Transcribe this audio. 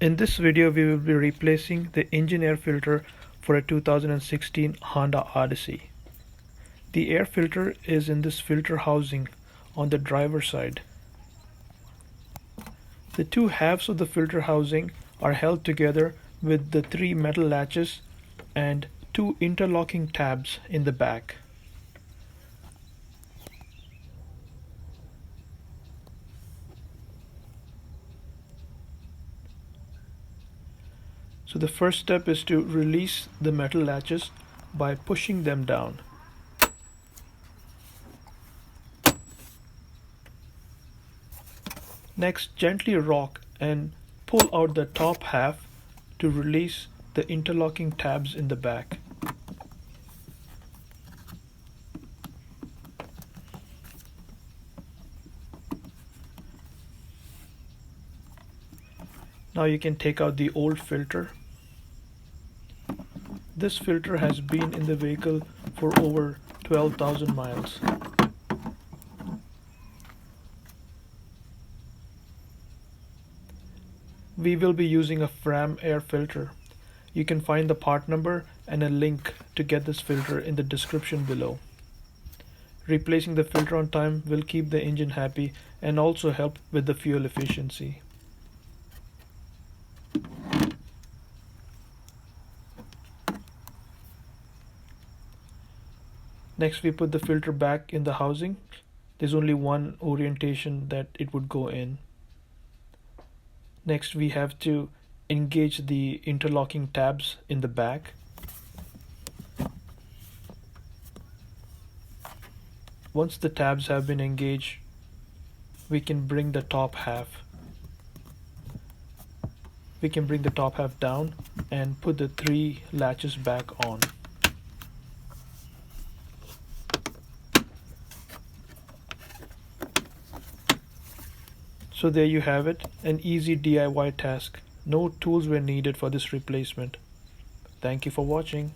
In this video, we will be replacing the engine air filter for a 2016 Honda Odyssey. The air filter is in this filter housing on the driver's side. The two halves of the filter housing are held together with the three metal latches and two interlocking tabs in the back. So the first step is to release the metal latches by pushing them down. Next, gently rock and pull out the top half to release the interlocking tabs in the back. Now you can take out the old filter. This filter has been in the vehicle for over 12,000 miles. We will be using a Fram air filter. You can find the part number and a link to get this filter in the description below. Replacing the filter on time will keep the engine happy and also help with the fuel efficiency. Next, we put the filter back in the housing. There's only one orientation that it would go in. Next, we have to engage the interlocking tabs in the back. Once the tabs have been engaged, we can bring the top half. We can bring the top half down and put the three latches back on. So there you have it, an easy DIY task. No tools were needed for this replacement. Thank you for watching.